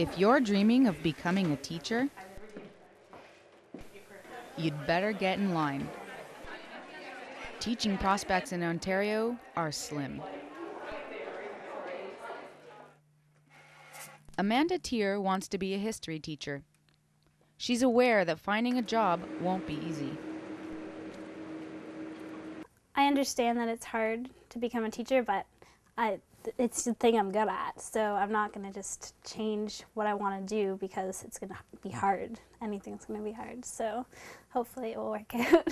If you're dreaming of becoming a teacher, you'd better get in line. Teaching prospects in Ontario are slim. Amanda Tier wants to be a history teacher. She's aware that finding a job won't be easy. I understand that it's hard to become a teacher, but it's the thing I'm good at, so I'm not going to just change what I want to do because it's going to be hard. Anything's going to be hard, so hopefully it will work out.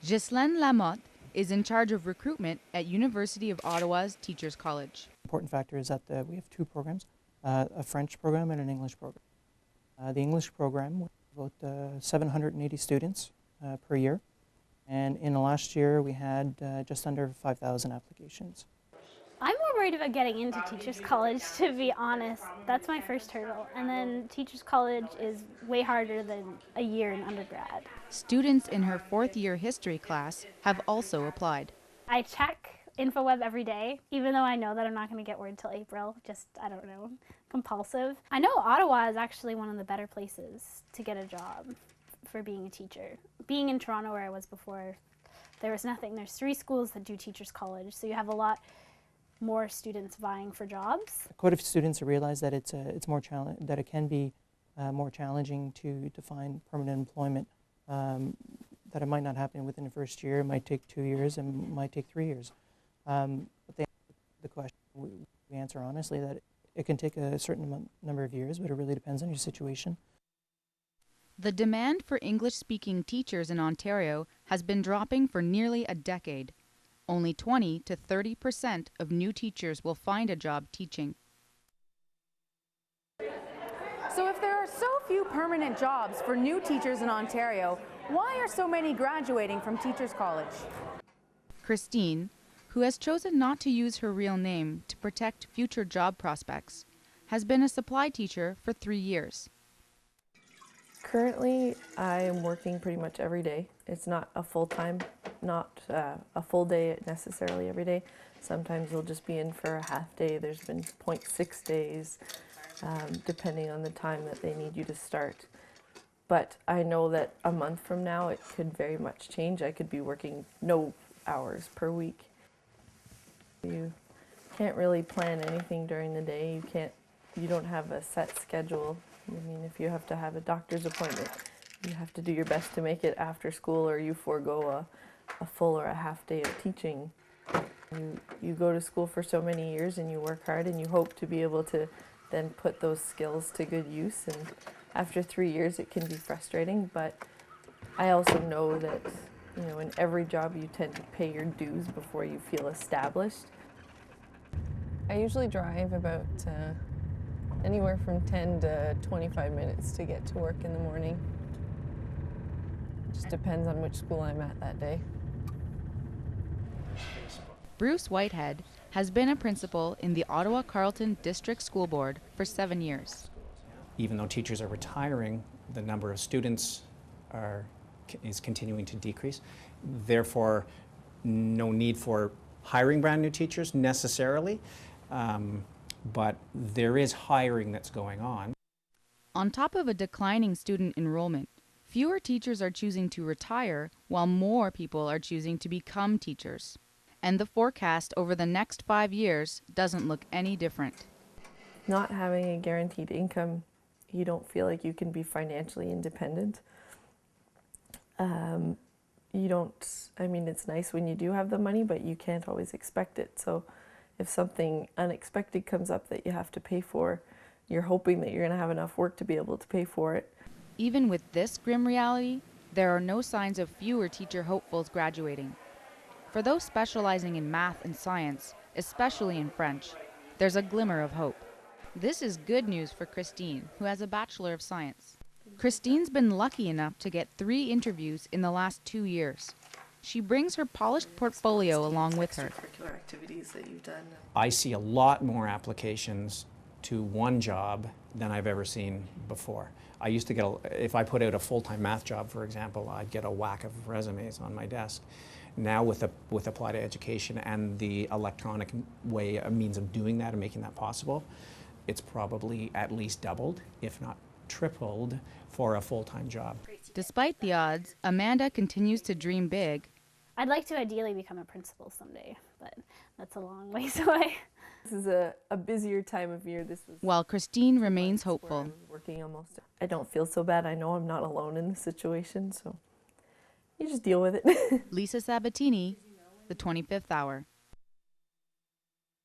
Ghislaine Lamotte is in charge of recruitment at University of Ottawa's Teachers College. The important factor is that we have two programs, a French program and an English program. The English program, we have about 780 students per year, and in the last year we had just under 5,000 applications. I'm more worried about getting into Teachers College, to be honest. That's my first hurdle. And then Teachers College is way harder than a year in undergrad. Students in her fourth-year history class have also applied. I check InfoWeb every day, even though I know that I'm not going to get word till April. Just, I don't know, compulsive. I know Ottawa is actually one of the better places to get a job for being a teacher. Being in Toronto, where I was before, there was nothing. There's 3 schools that do Teachers College, so you have a lot more students vying for jobs. Quite a few students realize that it's more that it can be more challenging to find permanent employment. That it might not happen within the first year, it might take 2 years, and might take 3 years. But the question we answer honestly that it can take a certain number of years, but it really depends on your situation. The demand for English-speaking teachers in Ontario has been dropping for nearly a decade. Only 20 to 30% of new teachers will find a job teaching. So if there are so few permanent jobs for new teachers in Ontario, why are so many graduating from Teachers College? Christine, who has chosen not to use her real name to protect future job prospects, has been a supply teacher for 3 years. Currently, I am working pretty much every day. It's not a full-time, not a full day necessarily every day. Sometimes we'll just be in for a half day. There's been 0.6 days, depending on the time that they need you to start. But I know that a month from now, it could very much change. I could be working no hours per week. You can't really plan anything during the day. You don't have a set schedule. I mean, if you have to have a doctor's appointment, you have to do your best to make it after school, or you forego a full or a half day of teaching. You go to school for so many years and you work hard and you hope to be able to then put those skills to good use. And after 3 years, it can be frustrating, but I also know that, you know, in every job you tend to pay your dues before you feel established. I usually drive about anywhere from 10 to 25 minutes to get to work in the morning. Just depends on which school I'm at that day. Bruce Whitehead has been a principal in the Ottawa Carleton District School Board for 7 years. Even though teachers are retiring, the number of students is continuing to decrease. Therefore, no need for hiring brand new teachers necessarily, but there is hiring that's going on. On top of a declining student enrollment, fewer teachers are choosing to retire while more people are choosing to become teachers. And the forecast over the next 5 years doesn't look any different. Not having a guaranteed income, you don't feel like you can be financially independent. I mean, it's nice when you do have the money, but you can't always expect it. So if something unexpected comes up that you have to pay for, you're hoping that you're going to have enough work to be able to pay for it. Even with this grim reality, there are no signs of fewer teacher hopefuls graduating. For those specializing in math and science, especially in French, there's a glimmer of hope. This is good news for Christine, who has a Bachelor of Science. Christine's been lucky enough to get 3 interviews in the last 2 years. She brings her polished portfolio along with her. Extracurricular activities that you've done. I see a lot more applications to one job than I've ever seen before. I used to get, if I put out a full-time math job, for example, I'd get a whack of resumes on my desk. Now with applied education and the electronic way, a means of doing that and making that possible, it's probably at least doubled, if not tripled, for a full-time job. Despite the odds, Amanda continues to dream big. I'd like to ideally become a principal someday, but that's a long ways away. This is a busier time of year. This is While Christine remains where I hopeful. was working almost. I don't feel so bad. I know I'm not alone in this situation, so you just deal with it. Lisa Sabatini, The 25th Hour.